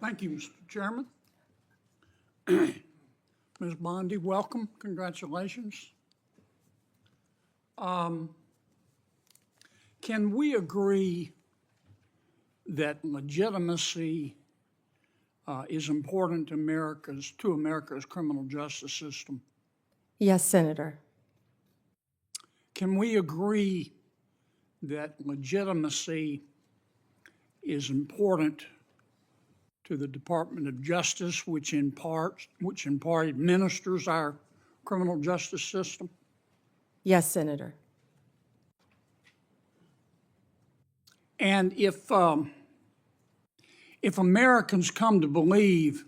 Thank you, Mr. Chairman. Ms. Bondi, welcome. Congratulations. Can we agree that legitimacy is important to America's criminal justice system? Yes, Senator. Can we agree that legitimacy is important to the Department of Justice, which in part administers our criminal justice system? Yes, Senator. And if Americans come to believe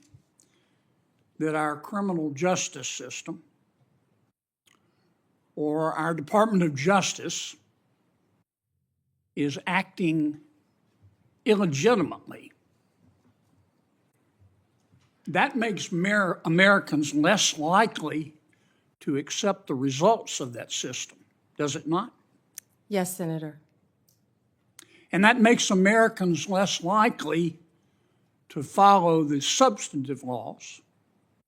that our criminal justice system or our Department of Justice is acting illegitimately, that makes Americans less likely to accept the results of that system, does it not? Yes, Senator. And that makes Americans less likely to follow the substantive laws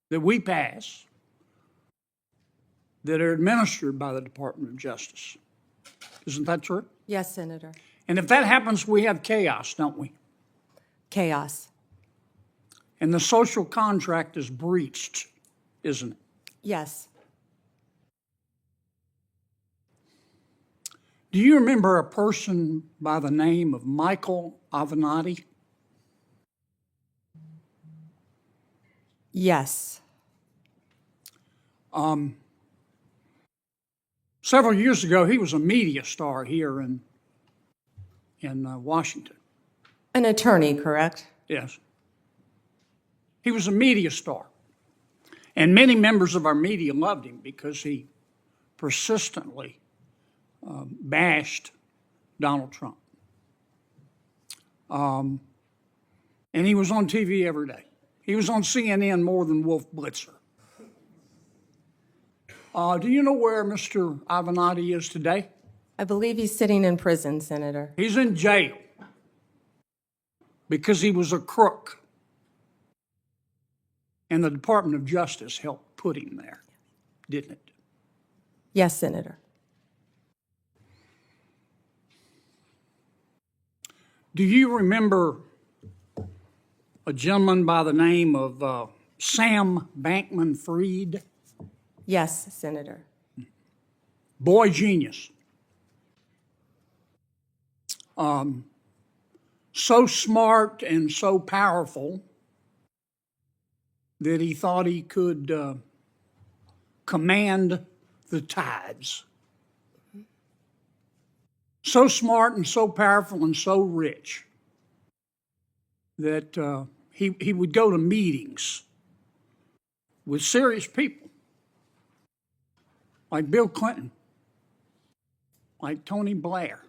that we pass that are administered by the Department of Justice. Isn't that true? Yes, Senator. And if that happens, we have chaos, don't we? Chaos. And the social contract is breached, isn't it? Yes. Do you remember a person by the name of Michael Avenatti? Yes. Several years ago, he was a media star here in Washington. An attorney, correct? Yes. He was a media star. And many members of our media loved him because he persistently bashed Donald Trump. And he was on TV every day. He was on CNN more than Wolf Blitzer. Do you know where Mr. Avenatti is today? I believe he's sitting in prison, Senator. He's in jail because he was a crook. And the Department of Justice helped put him there, didn't it? Yes, Senator. Do you remember a gentleman by the name of Sam Bankman-Fried? Yes, Senator. Boy genius. So smart and so powerful that he thought he could command the tides. So smart and so powerful and so rich that he would go to meetings with serious people like Bill Clinton, like Tony Blair,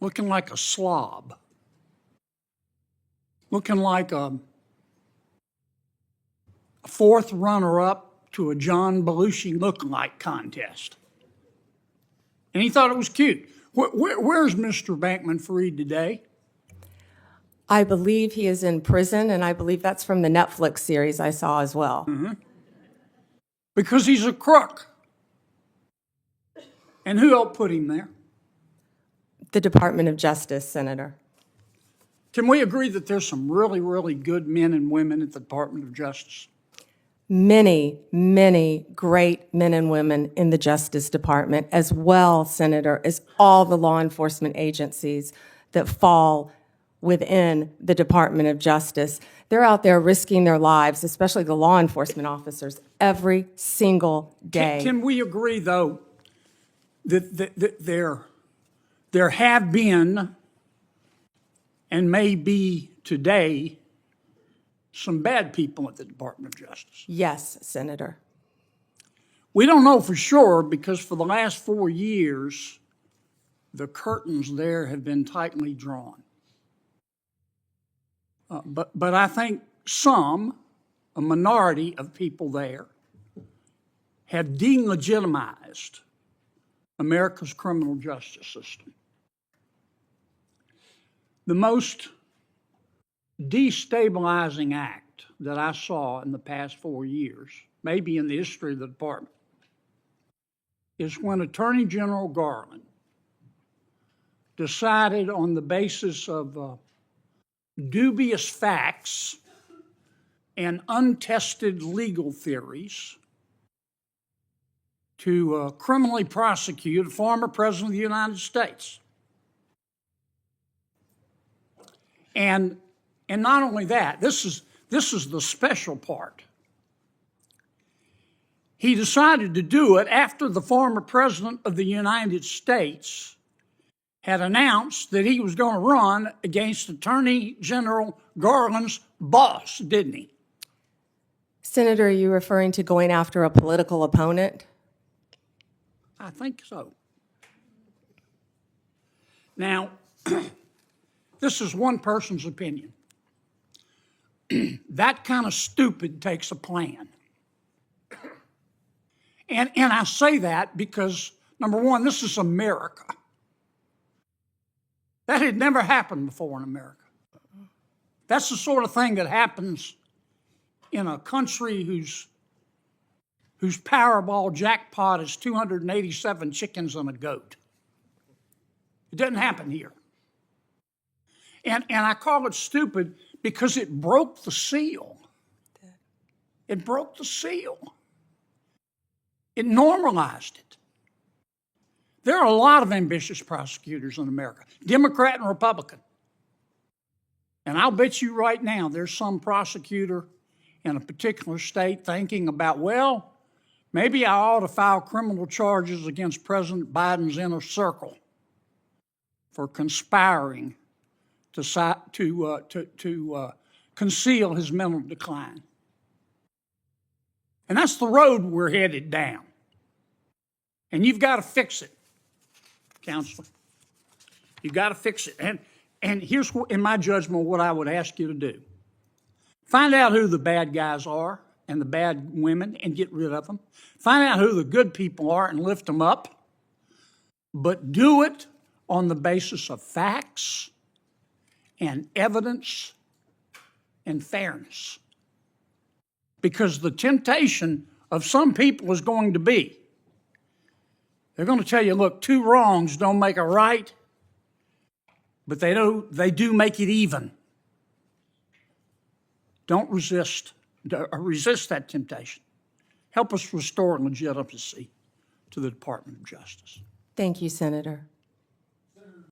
looking like a slob, looking like a fourth runner-up to a John Belushi lookalike contest. And he thought it was cute. Where's Mr. Bankman-Fried today? I believe he is in prison, and I believe that's from the Netflix series I saw as well. Mm-hmm. Because he's a crook. And who helped put him there? The Department of Justice, Senator. Can we agree that there's some really, really good men and women at the Department of Justice? Many, many great men and women in the Justice Department, as well, Senator, as all the law enforcement agencies that fall within the Department of Justice. They're out there risking their lives, especially the law enforcement officers, every single day. Can we agree, though, that there have been and may be today some bad people at the Department of Justice? Yes, Senator. We don't know for sure because for the last 4 years, the curtains there have been tightly drawn. But I think a minority of people there, have delegitimized America's criminal justice system. The most destabilizing act that I saw in the past 4 years, maybe in the history of the department, is when Attorney General Garland decided on the basis of dubious facts and untested legal theories to criminally prosecute a former president of the United States. And not only that, this is the special part. He decided to do it after the former president of the United States had announced that he was going to run against Attorney General Garland's boss, didn't he? Senator, are you referring to going after a political opponent? I think so. Now, this is one person's opinion. That kind of stupid takes a plan. And I say that because, number one, this is America. That had never happened before in America. That's the sort of thing that happens in a country whose Powerball jackpot is 287 chickens and a goat. It doesn't happen here. And I call it stupid because it broke the seal. It broke the seal. It normalized it. There are a lot of ambitious prosecutors in America, Democrat and Republican. And I'll bet you right now there's some prosecutor in a particular state thinking about, well, maybe I ought to file criminal charges against President Biden's inner circle for conspiring to conceal his mental decline. And that's the road we're headed down. And you've got to fix it, Counselor. You've got to fix it. And here's, in my judgment, what I would ask you to do. Find out who the bad guys are and the bad women and get rid of them. Find out who the good people are and lift them up. But do it on the basis of facts and evidence and fairness. Because the temptation of some people is going to be, they're going to tell you, look, two wrongs don't make a right, but they do make it even. Don't resist that temptation. Help us restore legitimacy to the Department of Justice. Thank you, Senator.